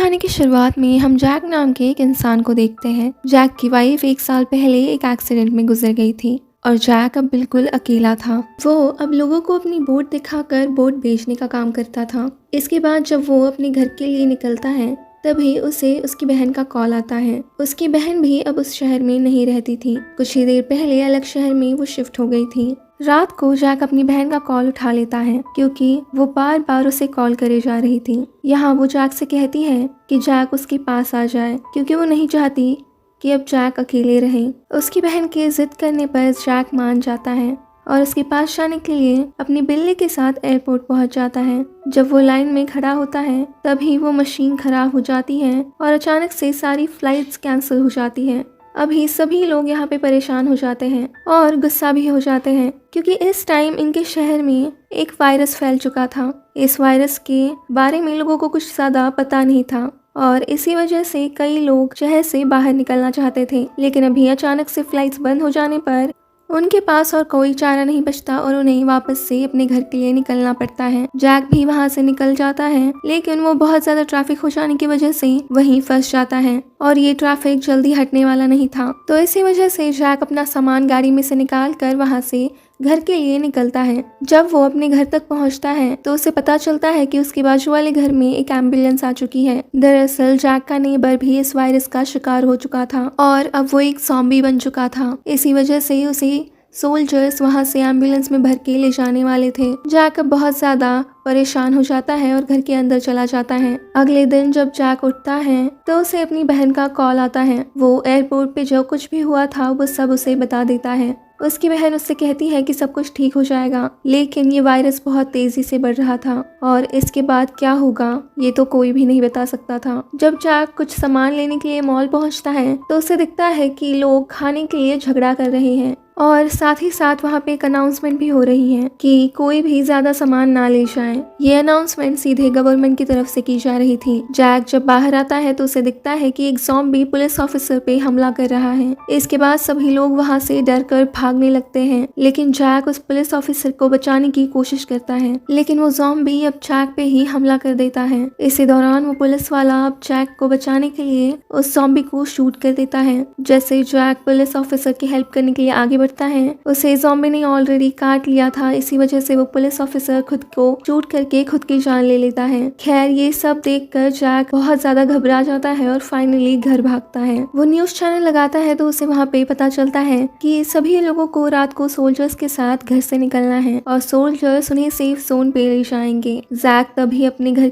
कहानी की शुरुआत में हम जैक नाम के एक इंसान को देखते हैं। जैक की वाइफ 1 साल पहले एक एक्सीडेंट में गुजर गई थी और जैक अब बिल्कुल अकेला था। वो अब लोगों को अपनी बोट दिखाकर बोट बेचने का काम करता था। इसके बाद जब वो अपने घर के लिए निकलता है तभी उसे उसकी बहन का कॉल आता है। उसकी बहन भी अब उस शहर में नहीं रहती थी। कुछ ही देर पहले अलग शहर में वो शिफ्ट हो गई थी। रात को जैक अपनी बहन का कॉल उठा लेता है क्योंकि वो बार बार उसे कॉल करे जा रही थी। यहाँ वो जैक से कहती है कि जैक उसके पास आ जाए क्योंकि वो नहीं चाहती कि अब जैक अकेले रहे। उसकी बहन के जिद करने पर जैक मान जाता है और उसके पास जाने के लिए अपनी बिल्ली के साथ एयरपोर्ट पहुंच जाता है। जब वो लाइन में खड़ा होता है तभी वो मशीन खराब हो जाती है और अचानक से सारी फ्लाइट्स कैंसिल हो जाती हैं। अभी सभी लोग यहाँ पे परेशान हो जाते हैं और गुस्सा भी हो जाते हैं क्योंकि इस टाइम इनके शहर में एक वायरस फैल चुका था। इस वायरस के बारे में लोगों को कुछ ज़्यादा पता नहीं था और इसी वजह से कई लोग शहर से बाहर निकलना चाहते थे, लेकिन अभी अचानक से फ्लाइट्स बंद हो जाने पर उनके पास और कोई चारा नहीं बचता और उन्हें वापस से अपने घर के लिए निकलना पड़ता है। जैक भी वहां से निकल जाता है लेकिन वो बहुत ज्यादा ट्रैफिक हो जाने की वजह से वहीं फंस जाता है और ये ट्रैफिक जल्दी हटने वाला नहीं था। तो इसी वजह से जैक अपना सामान गाड़ी में से निकाल कर वहां से घर के लिए निकलता है। जब वो अपने घर तक पहुंचता है तो उसे पता चलता है कि उसके बाजू वाले घर में एक एम्बुलेंस आ चुकी है। दरअसल जैक का नेबर भी इस वायरस का शिकार हो चुका था और अब वो एक ज़ॉम्बी बन चुका था। इसी वजह से उसे सोल्जर्स वहां से एम्बुलेंस में भर के ले जाने वाले थे। जैक अब बहुत ज्यादा परेशान हो जाता है और घर के अंदर चला जाता है। अगले दिन जब जैक उठता है तो उसे अपनी बहन का कॉल आता है। वो एयरपोर्ट पे जो कुछ भी हुआ था वो सब उसे बता देता है। उसकी बहन उससे कहती है कि सब कुछ ठीक हो जाएगा, लेकिन ये वायरस बहुत तेजी से बढ़ रहा था और इसके बाद क्या होगा ये तो कोई भी नहीं बता सकता था। जब जैक कुछ सामान लेने के लिए मॉल पहुंचता है तो उसे दिखता है कि लोग खाने के लिए झगड़ा कर रहे हैं और साथ ही साथ वहाँ पे एक अनाउंसमेंट भी हो रही है कि कोई भी ज्यादा सामान ना ले जाए। ये अनाउंसमेंट सीधे गवर्नमेंट की तरफ से की जा रही थी। जैक जब बाहर आता है तो उसे दिखता है कि एक ज़ॉम्बी पुलिस ऑफिसर पे हमला कर रहा है। इसके बाद सभी लोग वहाँ से डर कर भागने लगते हैं, लेकिन जैक उस पुलिस ऑफिसर को बचाने की कोशिश करता है, लेकिन वो ज़ॉम्बी अब जैक पे ही हमला कर देता है। इसी दौरान वो पुलिस वाला अब जैक को बचाने के लिए उस ज़ॉम्बी को शूट कर देता है। जैसे जैक पुलिस ऑफिसर की हेल्प करने के लिए आगे है उसे ज़ॉम्बी ने ऑलरेडी काट लिया था। इसी वजह से वो पुलिस ऑफिसर खुद को शूट करके खुद की जान ले लेता है। खैर ये सब देखकर जैक बहुत ज्यादा घबरा जाता है और फाइनली घर भागता है। वो न्यूज चैनल लगाता है तो उसे वहाँ पे पता चलता है कि सभी लोगों को रात को सोल्जर्स के साथ घर से निकलना है और सोल्जर्स उन्हें सेफ जोन पे ले जाएंगे। जैक तभी अपने घर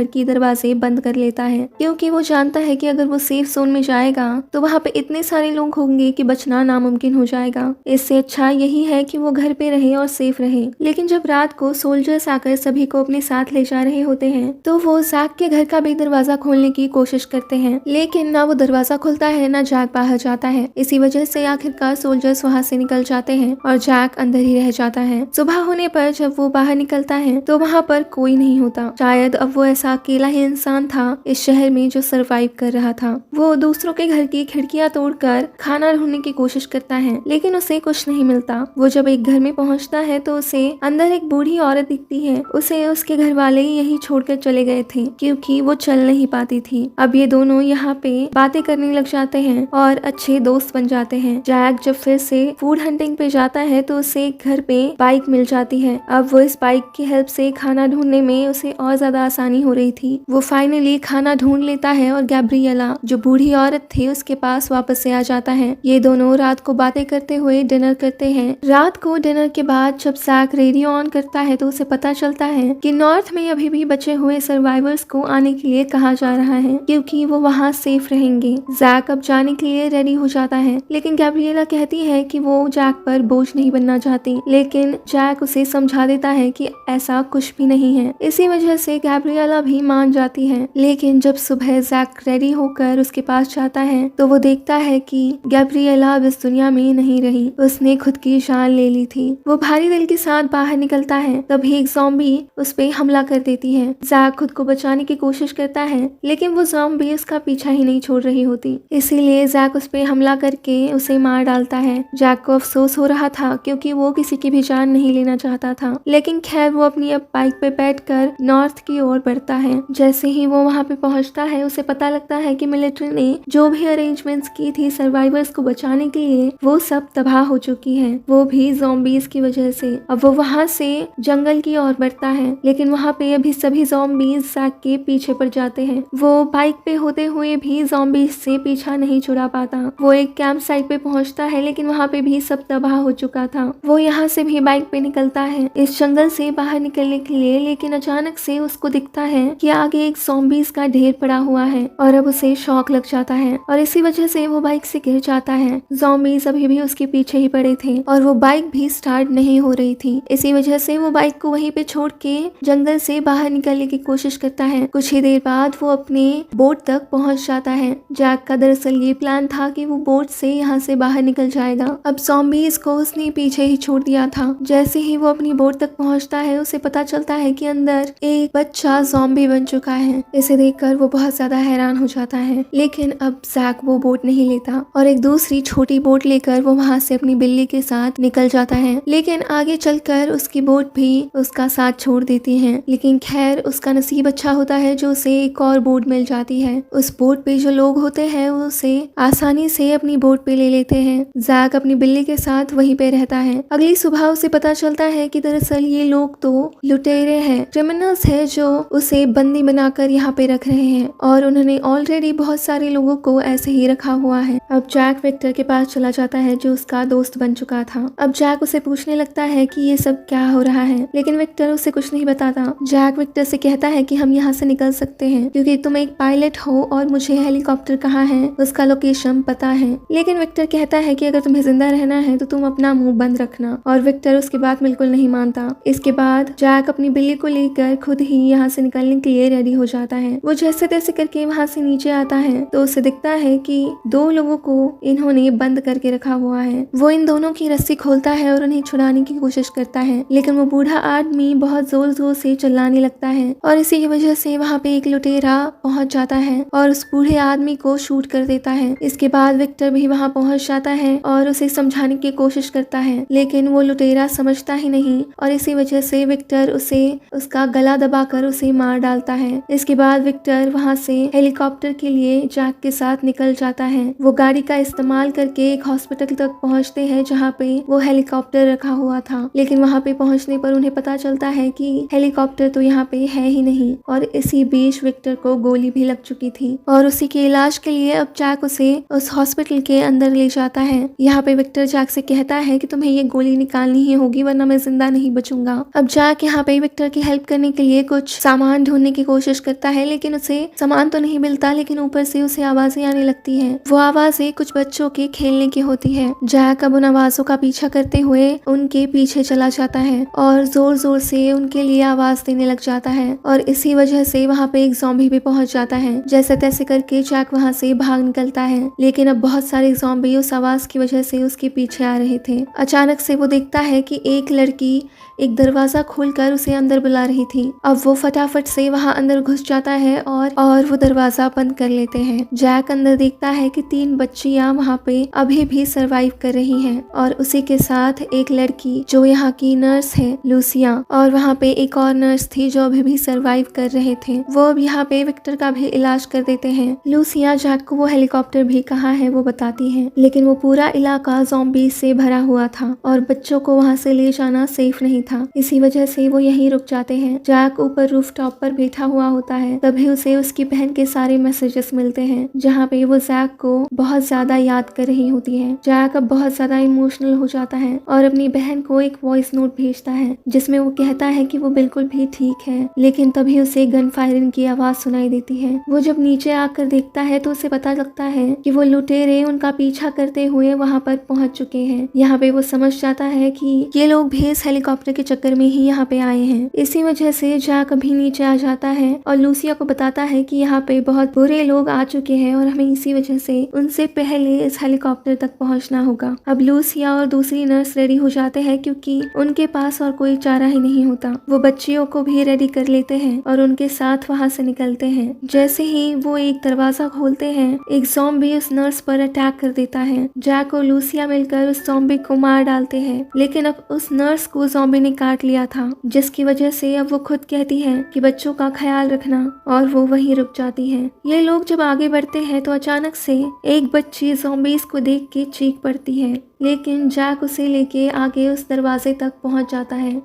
की दरवाजे बंद कर लेता है क्योंकि वो जानता है कि अगर वो सेफ जोन में जाएगा तो वहाँ पे इतने सारे लोग होंगे कि बचना नामुमकिन हो जाएगा। इससे अच्छा यही है कि वो घर पे रहे और सेफ रहे। लेकिन जब रात को सोल्जर्स आकर सभी को अपने साथ ले जा रहे होते हैं तो वो जैक के घर का भी दरवाजा खोलने की कोशिश करते हैं, लेकिन ना वो दरवाजा खुलता है ना जैक बाहर जाता है। इसी वजह से आखिरकार सोल्जर्स वहाँ से निकल जाते हैं और जैक अंदर ही रह जाता है। सुबह होने पर जब वो बाहर निकलता है तो वहाँ पर कोई नहीं होता। शायद अब वो ऐसा अकेला ही इंसान था इस शहर में जो सरवाइव कर रहा था। वो दूसरों के घर की खिड़कियां तोड़कर खाना ढूंढने की कोशिश करता है, लेकिन उसे कुछ नहीं मिलता। वो जब एक घर में पहुंचता है तो उसे अंदर एक बूढ़ी औरत दिखती है। उसे उसके घर वाले यही छोड़कर चले गए थे क्योंकि वो चल नहीं पाती थी। अब ये दोनों यहाँ पे बातें करने लग जाते हैं और अच्छे दोस्त बन जाते हैं। जैक जब फिर से फूड हंटिंग पे जाता है तो उसे एक घर पे बाइक मिल जाती है। अब वो इस बाइक की हेल्प से खाना ढूंढने में उसे और ज्यादा आसानी हो रही थी। वो फाइनली खाना ढूंढ लेता है और गैब्रिएला जो बूढ़ी औरत थी उसके पास वापस से आ जाता है। ये दोनों रात को बातें करते हुए डिनर करते हैं। रात को डिनर के बाद जब जैक रेडियो ऑन करता है तो उसे पता चलता है कि नॉर्थ में अभी भी बचे हुए सर्वाइवर्स को आने के लिए कहा जा रहा है क्योंकि वो वहाँ सेफ रहेंगे। जैक अब जाने के लिए रेडी हो जाता है, लेकिन गैब्रिएला कहती है कि वो जैक पर बोझ नहीं बनना चाहती, लेकिन जैक उसे समझा देता है कि ऐसा कुछ भी नहीं है। इसी वजह से गैब्रिएला भी मान जाती है। लेकिन जब सुबह जैक रेडी होकर उसके पास जाता है तो वो देखता है कि गैब्रिएला अब इस दुनिया में नहीं रही। नहीं, उसने खुद की जान ले ली थी। वो भारी दिल के साथ बाहर निकलता है, तभी एक ज़ॉम्बी उस पे हमला कर देती है। जैक खुद को बचाने की कोशिश करता है, लेकिन वो ज़ॉम्बी उसका पीछा ही नहीं छोड़ रही होती, इसीलिए जैक उस पे हमला करके उसे मार डालता है। जैक को अफसोस हो रहा था क्योंकि वो किसी की भी जान नहीं लेना चाहता था, लेकिन खैर वो अपनी अब बाइक पे बैठकर नॉर्थ की ओर बढ़ता है। जैसे ही वो वहाँ पे पहुँचता है, उसे पता लगता है कि मिलिट्री ने जो भी अरेंजमेंट्स की थी सर्वाइवर्स को बचाने के लिए, वो सब तबाह हो चुकी है, वो भी ज़ॉम्बीज की वजह से। अब वो वहाँ से जंगल की ओर बढ़ता है, लेकिन वहाँ पे अभी सभी ज़ॉम्बीज जैक के पीछे पड़ जाते हैं। वो बाइक पे होते हुए भी ज़ॉम्बीज से पीछा नहीं छुड़ा पाता। वो एक कैंप साइट पे पहुँचता है, लेकिन वहाँ पे भी सब तबाह हो चुका था। वो यहाँ से भी बाइक पे निकलता है इस जंगल से बाहर निकलने के लिए, लेकिन अचानक से उसको दिखता है कि आगे एक ज़ॉम्बीज का ढेर पड़ा हुआ है और अब उसे शॉक लग जाता है और इसी वजह से वो बाइक से गिर जाता है। ज़ॉम्बीज अभी भी उसके पीछे ही पड़े थे और वो बाइक भी स्टार्ट नहीं हो रही थी। इसी वजह से वो बाइक को वहीं पे छोड़ के जंगल से बाहर निकलने की कोशिश करता है। कुछ ही देर बाद वो अपने बोट तक पहुंच जाता है। जैक का दरअसल ये प्लान था कि वो बोट से यहाँ से बाहर निकल जाएगा। अब ज़ॉम्बीज को उसने पीछे ही छोड़ दिया था। जैसे ही वो अपनी बोट तक पहुंचता है, उसे पता चलता है कि अंदर एक बच्चा ज़ॉम्बी बन चुका है। इसे देखकर वो बहुत ज्यादा हैरान हो जाता है, लेकिन अब जैक वो बोट नहीं लेता और एक दूसरी छोटी बोट लेकर वो वहाँ से अपनी बिल्ली के साथ निकल जाता है। लेकिन आगे चलकर उसकी बोट भी उसका साथ छोड़ देती है, लेकिन खैर उसका नसीब अच्छा होता है जो उसे एक और बोट मिल जाती है। उस बोट पे जो लोग होते हैं वो उसे आसानी से अपनी बोट पे ले लेते हैं। जैक अपनी बिल्ली के साथ वहीं पे रहता है। अगली सुबह उसे पता चलता है कि दरअसल ये लोग तो लुटेरे हैं, क्रिमिनल्स है जो उसे बंदी बनाकर यहाँ पे रख रहे हैं और उन्होंने ऑलरेडी बहुत सारे लोगों को ऐसे ही रखा हुआ है। अब जैक विक्टर के पास चला जाता है जो उसका दोस्त बन चुका था। अब जैक उसे पूछने लगता है कि ये सब क्या हो रहा है, लेकिन विक्टर उसे कुछ नहीं बताता। जैक विक्टर से कहता है कि हम यहाँ से निकल सकते हैं क्योंकि तुम एक पायलट हो और मुझे हेलीकॉप्टर कहाँ है उसका लोकेशन पता है। लेकिन विक्टर कहता है कि अगर तुम्हें जिंदा रहना है तो तुम अपना मुंह बंद रखना, और विक्टर उसकी बात बिल्कुल नहीं मानता। इसके बाद जैक अपनी बिल्ली को लेकर खुद ही यहाँ से निकलने के लिए रेडी हो जाता है। वो जैसे तैसे करके वहाँ से नीचे आता है तो उसे दिखता है कि दो लोगों को इन्होंने बंद करके रखा हुआ है। वो इन दोनों की रस्सी खोलता है और उन्हें छुड़ाने की कोशिश करता है, लेकिन वो बूढ़ा आदमी बहुत जोर जोर से चिल्लाने लगता है और इसी की वजह से वहाँ पे एक लुटेरा पहुँच जाता है और उस बूढ़े आदमी को शूट कर देता है। इसके बाद विक्टर भी वहाँ पहुँच जाता है और उसे समझाने की कोशिश करता है, लेकिन वो लुटेरा समझता ही नहीं और इसी वजह से विक्टर उसे उसका गला दबाकर उसे मार डालता है। इसके बाद विक्टर वहाँ से हेलीकॉप्टर के लिए जैक के साथ निकल जाता है। वो गाड़ी का इस्तेमाल करके एक हॉस्पिटल तक पहुँचते हैं जहाँ पे वो हेलीकॉप्टर रखा हुआ था, लेकिन वहाँ पे पहुँचने पर उन्हें पता चलता है कि हेलीकॉप्टर तो यहाँ पे है ही नहीं और इसी बीच विक्टर को गोली भी लग चुकी थी और उसी के इलाज के लिए अब जैक उसे उस हॉस्पिटल के अंदर ले जाता है। यहाँ पे विक्टर जैक से कहता है कि तुम्हें ये गोली निकालनी ही होगी वरना मैं जिंदा नहीं बचूंगा। अब जैक यहाँ पे विक्टर की हेल्प करने के लिए कुछ सामान ढूंढने की कोशिश करता है, लेकिन उसे सामान तो नहीं मिलता, लेकिन ऊपर से उसे आवाजें आने लगती हैं। वो आवाजें कुछ बच्चों के खेलने की होती है। जैक अब उन आवाजों का पीछा करते हुए उनके पीछे चला जाता है और जोर जोर से उनके लिए आवाज देने लग जाता है और इसी वजह से वहाँ पे एक ज़ॉम्बी भी पहुंच जाता है। जैसे तैसे करके जैक वहाँ से भाग निकलता है, लेकिन अब बहुत सारे ज़ॉम्बी उस आवाज की वजह से उसके पीछे आ रहे थे। अचानक से वो देखता है कि एक लड़की एक दरवाजा खोलकर उसे अंदर बुला रही थी। अब वो फटाफट से वहां अंदर घुस जाता है और वो दरवाजा बंद कर लेते हैं। जैक अंदर देखता है कि 3 बच्चियां वहां पे अभी भी सरवाइव कर रही हैं और उसी के साथ एक लड़की जो यहाँ की नर्स है लूसिया, और वहाँ पे एक और नर्स थी जो अभी भी सरवाइव कर रहे थे। वो अब यहाँ पे विक्टर का भी इलाज कर देते हैं। लूसिया जैक को वो हेलीकॉप्टर भी कहाँ है वो बताती है, लेकिन वो पूरा इलाका ज़ॉम्बी से भरा हुआ था और बच्चों को वहाँ से ले जाना सेफ नहीं था। इसी वजह से वो यहीं रुक जाते हैं। जैक ऊपर रूफटॉप पर बैठा हुआ होता है, तभी उसे उसकी बहन के सारे मैसेजेस मिलते हैं जहाँ पे वो जैक को बहुत ज्यादा याद कर रही होती है। जैक अब बहुत ज्यादा इमोशनल हो जाता है और अपनी बहन को एक वॉइस नोट भेजता है जिसमें वो कहता है कि वो बिल्कुल भी ठीक है, लेकिन तभी उसे गन फायरिंग की आवाज सुनाई देती है। वो जब नीचे आकर देखता है तो उसे पता लगता है कि वो लुटेरे उनका पीछा करते हुए वहाँ पर पहुँच चुके हैं। यहाँ पे वो समझ जाता है कि ये लोग भी इस हेलीकॉप्टर के चक्कर में ही यहाँ पे आए हैं। इसी वजह से जैक अभी नीचे आ जाता है और लूसिया को बताता है कि यहाँ पे बहुत बुरे लोग आ चुके हैं और हमें इसी वजह से उनसे पहले इस हेलीकॉप्टर तक पहुँचना होगा। अब लूसिया और दूसरी नर्स रेडी हो जाते हैं क्योंकि उनके पास और कोई चारा ही नहीं होता। वो बच्चियों को भी रेडी कर लेते हैं और उनके साथ वहाँ से निकलते हैं। जैसे ही वो एक दरवाजा खोलते हैं, एक ज़ॉम्बी उस नर्स पर अटैक कर देता है। जैक और लूसिया मिलकर उस ज़ॉम्बी को मार डालते हैं, लेकिन अब उस नर्स को ज़ॉम्बी ने काट लिया था, जिसकी वजह से अब वो खुद कहती है कि बच्चों का ख्याल रखना, और वो वहीं रुक जाती है। ये लोग जब आगे बढ़ते हैं तो अचानक से एक बच्ची ज़ॉम्बीज को देख के चीख पड़ती है, लेकिन जैक उसे लेके आगे उस दरवाजे तक पहुंच जाता है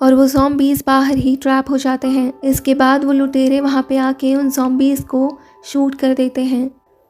और वो ज़ॉम्बीज बाहर ही ट्रैप हो जाते हैं। इसके बाद वो लुटेरे वहाँ पे आके उन ज़ॉम्बीज को शूट कर देते हैं।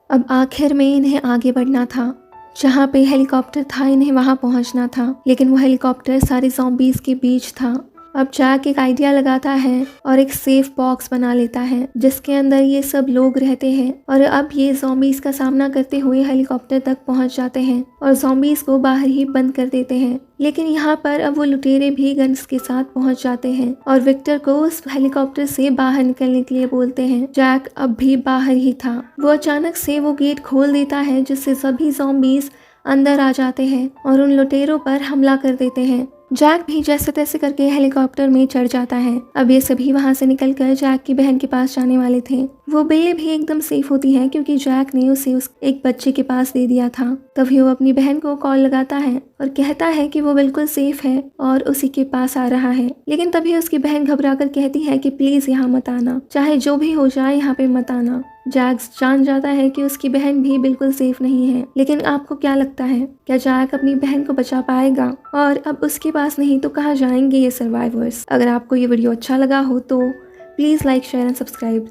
अब आखिर में इन्हें आगे बढ़ना था। जहाँ पे हेलीकॉप्टर था इन्हें वहाँ पहुँचना था, लेकिन वो हेलीकॉप्टर सारे ज़ॉम्बीज के बीच था। अब जैक एक आइडिया लगाता है और एक सेफ बॉक्स बना लेता है जिसके अंदर ये सब लोग रहते हैं, और अब ये ज़ॉम्बीज का सामना करते हुए हेलीकॉप्टर तक पहुंच जाते हैं और ज़ॉम्बीज को बाहर ही बंद कर देते हैं। लेकिन यहाँ पर अब वो लुटेरे भी गन्स के साथ पहुंच जाते हैं और विक्टर को उस हेलीकॉप्टर से बाहर निकलने के लिए बोलते हैं। जैक अब भी बाहर ही था। वो अचानक से वो गेट खोल देता है जिससे सभी ज़ॉम्बीज अंदर आ जाते हैं और उन लुटेरों पर हमला कर देते हैं। जैक भी जैसे तैसे करके हेलीकॉप्टर में चढ़ जाता है। अब ये सभी वहां से निकलकर जैक की बहन के पास जाने वाले थे। वो बिल्ली भी एकदम सेफ होती है क्योंकि जैक ने उसे उस एक बच्चे के पास दे दिया था। तभी वो अपनी बहन को कॉल लगाता है और कहता है कि वो बिल्कुल सेफ है और उसी के पास आ रहा है। लेकिन तभी उसकी बहन घबराकर कहती है कि प्लीज यहाँ मत आना, चाहे जो भी हो जाए यहाँ पे मत आना। जैक जान जाता है कि उसकी बहन भी बिल्कुल सेफ नहीं है। लेकिन आपको क्या लगता है, क्या जैक अपनी बहन को बचा पाएगा? और अब उसके पास नहीं तो कहाँ जाएंगे ये सर्वाइवर्स? अगर आपको ये वीडियो अच्छा लगा हो तो please like, share and subscribe.